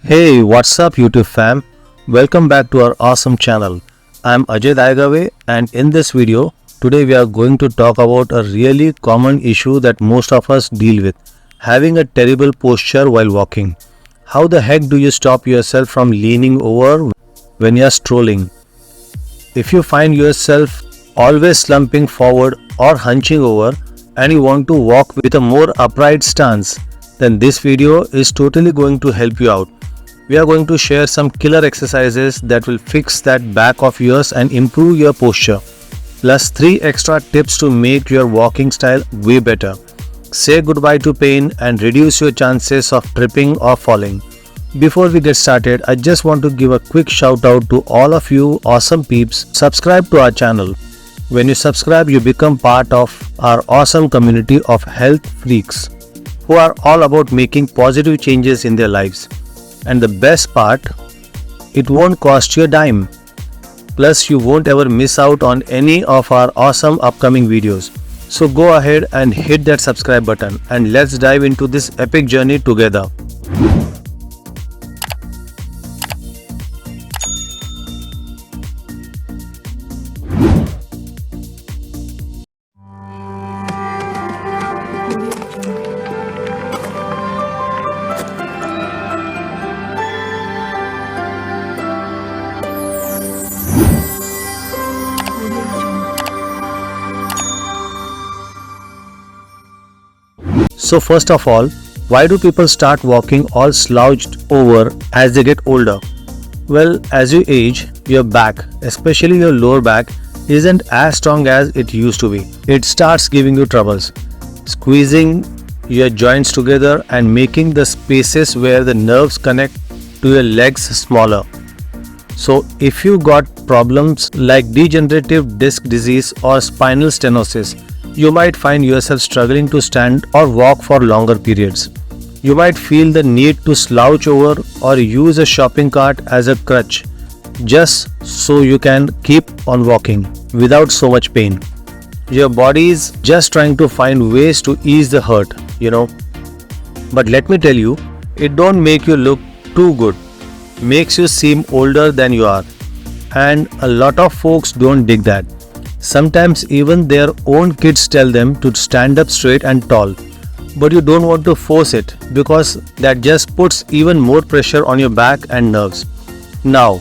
Hey, what's up YouTube fam? Welcome back to our awesome channel. I'm Ajay Daigave, and in this video, today we are going to talk about a really common issue that most of us deal with, having a terrible posture while walking. How the heck do you stop yourself from leaning over when you're strolling? If you find yourself always slumping forward or hunching over and you want to walk with a more upright stance, then this video is totally going to help you out. We are going to share some killer exercises that will fix that back of yours and improve your posture. Plus 3 extra tips to make your walking style way better. Say goodbye to pain and reduce your chances of tripping or falling. Before we get started, I just want to give a quick shout out to all of you awesome peeps. Subscribe to our channel. When you subscribe, you become part of our awesome community of health freaks who are all about making positive changes in their lives. And the best part, it won't cost you a dime. Plus, you won't ever miss out on any of our awesome upcoming videos. So go ahead and hit that subscribe button and let's dive into this epic journey together. So first of all, why do people start walking all slouched over as they get older? Well, as you age, your back, especially your lower back, isn't as strong as it used to be. It starts giving you troubles, squeezing your joints together and making the spaces where the nerves connect to your legs smaller. So if you got problems like degenerative disc disease or spinal stenosis, you might find yourself struggling to stand or walk for longer periods. You might feel the need to slouch over or use a shopping cart as a crutch just so you can keep on walking without so much pain. Your body is just trying to find ways to ease the hurt, But let me tell you, it don't make you look too good. Makes you seem older than you are. And a lot of folks don't dig that. Sometimes even their own kids tell them to stand up straight and tall, but you don't want to force it because that just puts even more pressure on your back and nerves. Now,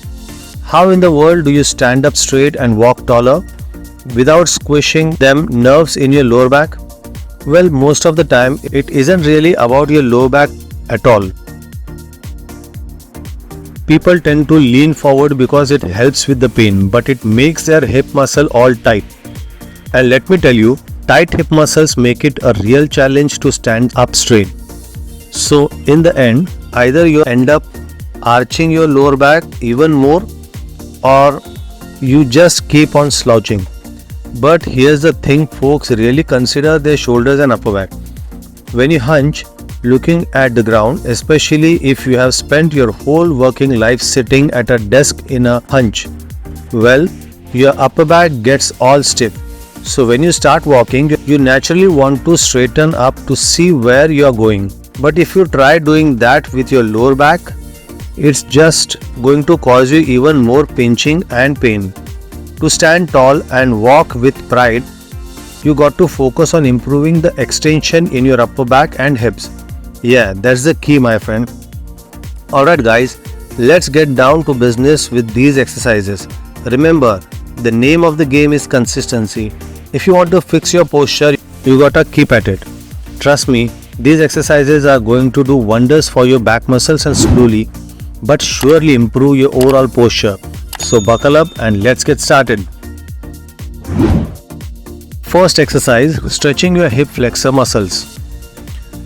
how in the world do you stand up straight and walk taller without squishing them nerves in your lower back? Well, most of the time it isn't really about your lower back at all. People tend to lean forward because it helps with the pain, but it makes their hip muscle all tight. And let me tell you, tight hip muscles make it a real challenge to stand up straight. So in the end, either you end up arching your lower back even more or you just keep on slouching. But here's the thing, folks really consider their shoulders and upper back. When you hunch, looking at the ground, especially if you have spent your whole working life sitting at a desk in a hunch, well, your upper back gets all stiff. So when you start walking, you naturally want to straighten up to see where you are going. But if you try doing that with your lower back, it's just going to cause you even more pinching and pain. To stand tall and walk with pride, you got to focus on improving the extension in your upper back and hips. Yeah, that's the key, my friend. Alright guys, let's get down to business with these exercises. Remember, the name of the game is consistency. If you want to fix your posture, you gotta keep at it. Trust me, these exercises are going to do wonders for your back muscles and slowly but surely improve your overall posture. So buckle up and let's get started. First exercise, stretching your hip flexor muscles.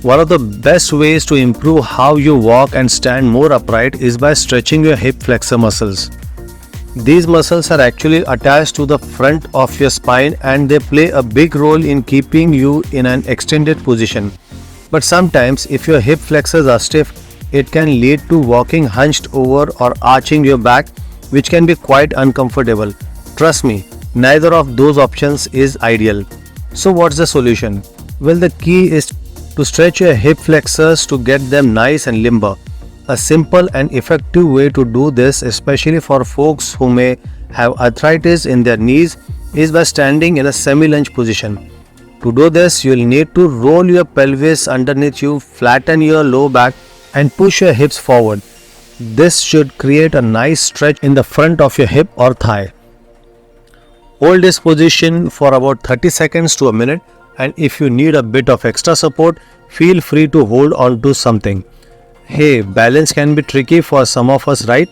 One of the best ways to improve how you walk and stand more upright is by stretching your hip flexor muscles. These muscles are actually attached to the front of your spine and they play a big role in keeping you in an extended position. But sometimes if your hip flexors are stiff, it can lead to walking hunched over or arching your back, which can be quite uncomfortable. Trust me, neither of those options is ideal. So what's the solution? Well, the key is to stretch your hip flexors to get them nice and limber. A simple and effective way to do this, especially for folks who may have arthritis in their knees, is by standing in a semi-lunge position. To do this, you will need to roll your pelvis underneath you, flatten your low back and push your hips forward. This should create a nice stretch in the front of your hip or thigh. Hold this position for about 30 seconds to a minute, and if you need a bit of extra support, feel free to hold on to something. Hey, balance can be tricky for some of us, right?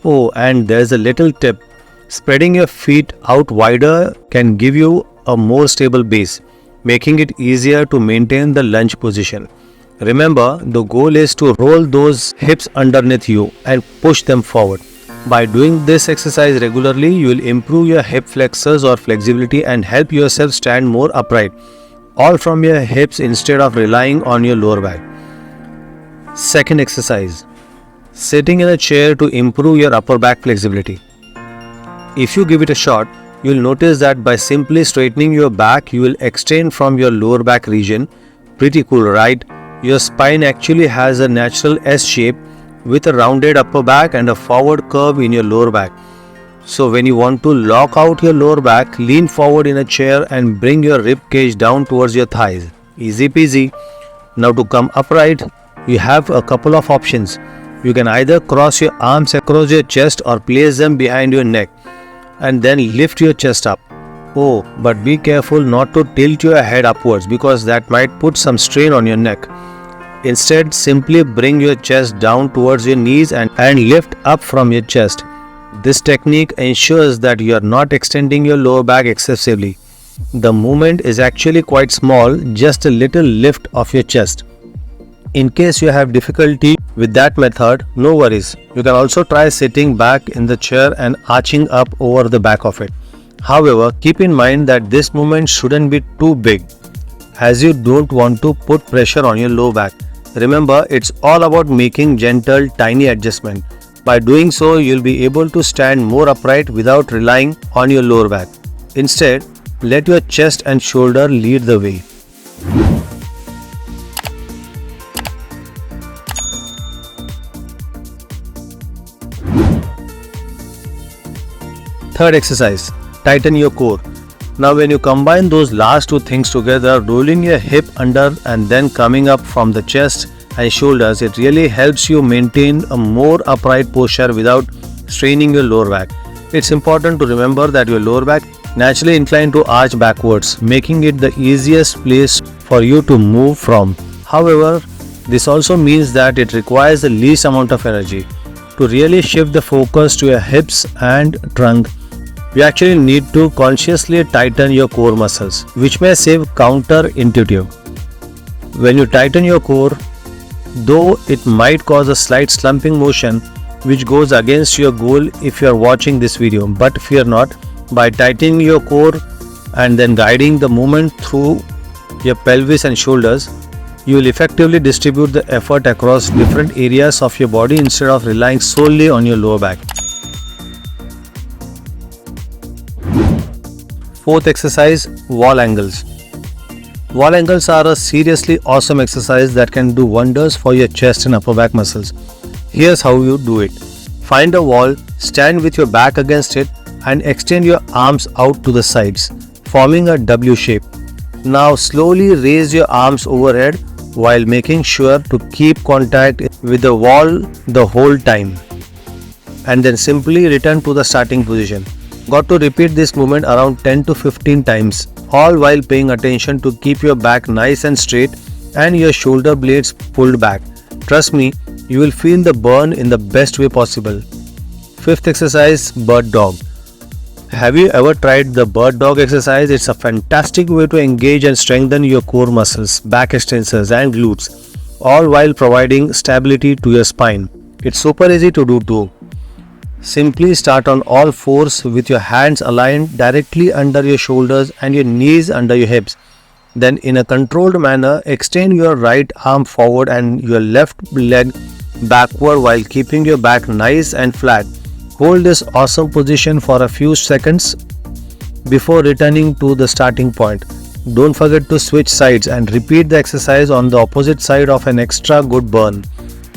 Oh, and there's a little tip. Spreading your feet out wider can give you a more stable base, making it easier to maintain the lunge position. Remember, the goal is to roll those hips underneath you and push them forward. By doing this exercise regularly, you will improve your hip flexors or flexibility and help yourself stand more upright, all from your hips instead of relying on your lower back. Second exercise, sitting in a chair to improve your upper back flexibility. If you give it a shot, you will notice that by simply straightening your back, you will extend from your lower back region. Pretty cool, right? Your spine actually has a natural S shape with a rounded upper back and a forward curve in your lower back. So when you want to lock out your lower back, lean forward in a chair and bring your rib cage down towards your thighs. Easy peasy. Now to come upright, you have a couple of options. You can either cross your arms across your chest or place them behind your neck and then lift your chest up. Oh, but be careful not to tilt your head upwards because that might put some strain on your neck. Instead, simply bring your chest down towards your knees and lift up from your chest. This technique ensures that you are not extending your lower back excessively. The movement is actually quite small, just a little lift of your chest. In case you have difficulty with that method, no worries. You can also try sitting back in the chair and arching up over the back of it. However, keep in mind that this movement shouldn't be too big, as you don't want to put pressure on your low back. Remember, it's all about making gentle, tiny adjustments. By doing so, you'll be able to stand more upright without relying on your lower back. Instead, let your chest and shoulder lead the way. Third exercise, tighten your core. Now when you combine those last two things together, rolling your hip under and then coming up from the chest and shoulders, it really helps you maintain a more upright posture without straining your lower back. It's important to remember that your lower back naturally inclined to arch backwards, making it the easiest place for you to move from. However, this also means that it requires the least amount of energy. To really shift the focus to your hips and trunk, you actually need to consciously tighten your core muscles, which may seem counterintuitive. When you tighten your core, though it might cause a slight slumping motion which goes against your goal if you are watching this video, but fear not. By tightening your core and then guiding the movement through your pelvis and shoulders, you will effectively distribute the effort across different areas of your body instead of relying solely on your lower back. Fourth exercise, wall angles. Wall angles are a seriously awesome exercise that can do wonders for your chest and upper back muscles. Here's how you do it. Find a wall, stand with your back against it and extend your arms out to the sides, forming a W shape. Now slowly raise your arms overhead while making sure to keep contact with the wall the whole time. And then simply return to the starting position. Got to repeat this movement around 10 to 15 times, all while paying attention to keep your back nice and straight and your shoulder blades pulled back. Trust me, you will feel the burn in the best way possible. Fifth exercise, bird dog. Have you ever tried the bird dog exercise? It's a fantastic way to engage and strengthen your core muscles, back extensors and glutes, all while providing stability to your spine. It's super easy to do too. Simply start on all fours with your hands aligned directly under your shoulders and your knees under your hips. Then in a controlled manner, extend your right arm forward and your left leg backward while keeping your back nice and flat. Hold this awesome position for a few seconds before returning to the starting point. Don't forget to switch sides and repeat the exercise on the opposite side of an extra good burn.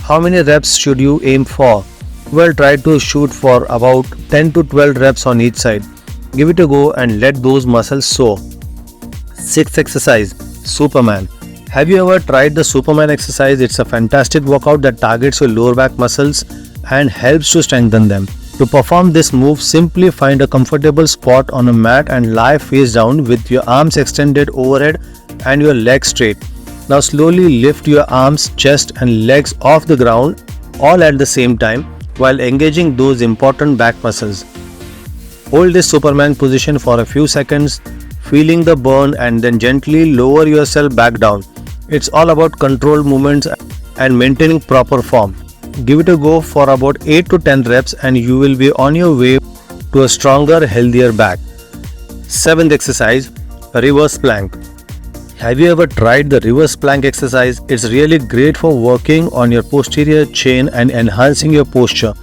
How many reps should you aim for? Well, try to shoot for about 10 to 12 reps on each side. Give it a go and let those muscles soar. Sixth exercise, Superman. Have you ever tried the Superman exercise? It's a fantastic workout that targets your lower back muscles and helps to strengthen them. To perform this move, simply find a comfortable spot on a mat and lie face down with your arms extended overhead and your legs straight. Now slowly lift your arms, chest and legs off the ground all at the same time while engaging those important back muscles. Hold this Superman position for a few seconds, feeling the burn, and then gently lower yourself back down. It's all about controlled movements and maintaining proper form. Give it a go for about 8 to 10 reps and you will be on your way to a stronger, healthier back. Seventh exercise, reverse plank. Have you ever tried the reverse plank exercise? It's really great for working on your posterior chain and enhancing your posture.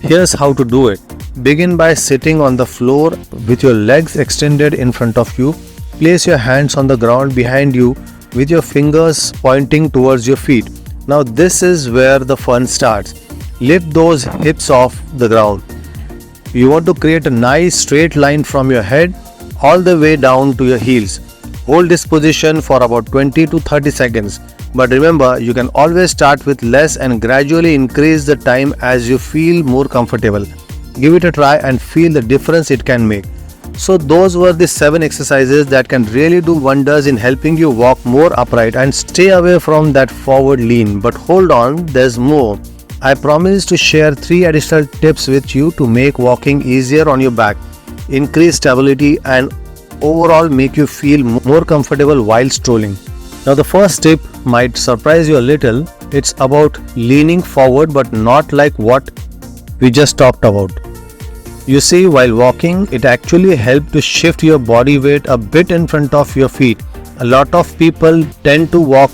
Here's how to do it. Begin by sitting on the floor with your legs extended in front of you. Place your hands on the ground behind you with your fingers pointing towards your feet. Now this is where the fun starts. Lift those hips off the ground. You want to create a nice straight line from your head all the way down to your heels. Hold this position for about 20 to 30 seconds. But remember, you can always start with less and gradually increase the time as you feel more comfortable. Give it a try and feel the difference it can make. So those were the 7 exercises that can really do wonders in helping you walk more upright and stay away from that forward lean. But hold on, there's more. I promise to share 3 additional tips with you to make walking easier on your back, increase stability and overall make you feel more comfortable while strolling. Now the first tip might surprise you a little. It's about leaning forward, but not like what we just talked about. You see, while walking, it actually helps to shift your body weight a bit in front of your feet. A lot of people tend to walk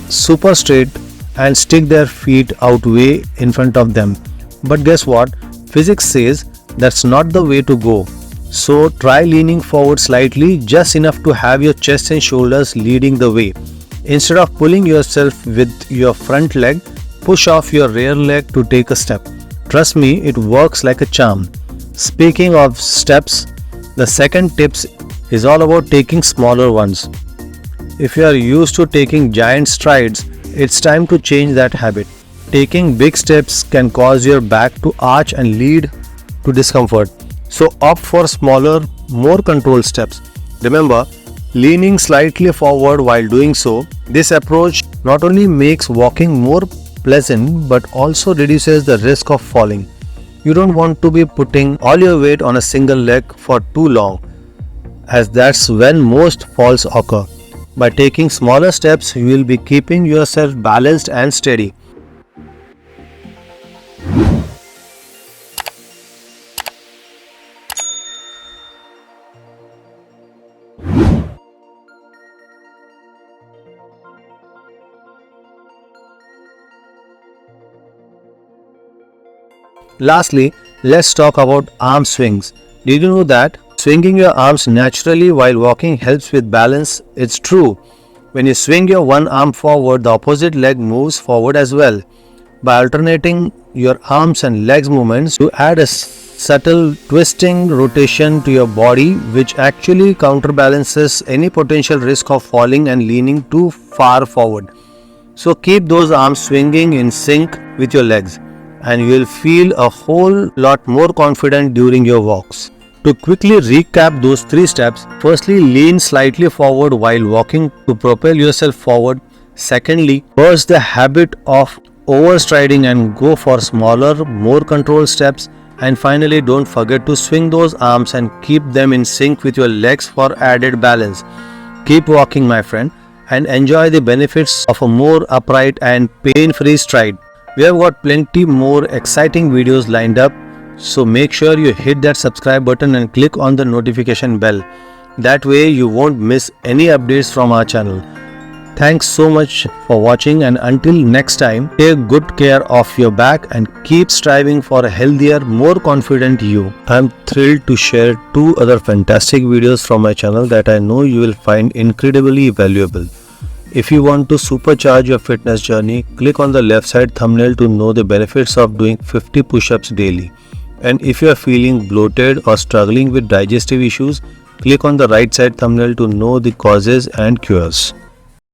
super straight and stick their feet out way in front of them. But guess what? Physics says that's not the way to go. So try leaning forward slightly, just enough to have your chest and shoulders leading the way. Instead of pulling yourself with your front leg, push off your rear leg to take a step. Trust me, it works like a charm. Speaking of steps, the second tip is all about taking smaller ones. If you are used to taking giant strides, it's time to change that habit. Taking big steps can cause your back to arch and lead to discomfort. So opt for smaller, more controlled steps. Remember, leaning slightly forward while doing so. This approach not only makes walking more pleasant but also reduces the risk of falling. You don't want to be putting all your weight on a single leg for too long, as that's when most falls occur. By taking smaller steps, you will be keeping yourself balanced and steady. Lastly, let's talk about arm swings. Did you know that swinging your arms naturally while walking helps with balance? It's true. When you swing your one arm forward, the opposite leg moves forward as well. By alternating your arms and legs movements, you add a subtle twisting rotation to your body, which actually counterbalances any potential risk of falling and leaning too far forward. So keep those arms swinging in sync with your legs, and you will feel a whole lot more confident during your walks. To quickly recap those 3 steps, firstly, lean slightly forward while walking to propel yourself forward. Secondly, burst the habit of overstriding and go for smaller, more controlled steps. And finally, don't forget to swing those arms and keep them in sync with your legs for added balance. Keep walking, my friend, and enjoy the benefits of a more upright and pain-free stride. We have got plenty more exciting videos lined up, so make sure you hit that subscribe button and click on the notification bell. That way you won't miss any updates from our channel. Thanks so much for watching, and until next time, take good care of your back and keep striving for a healthier, more confident you. I am thrilled to share 2 other fantastic videos from my channel that I know you will find incredibly valuable. If you want to supercharge your fitness journey, click on the left side thumbnail to know the benefits of doing 50 push-ups daily. And if you are feeling bloated or struggling with digestive issues, click on the right side thumbnail to know the causes and cures.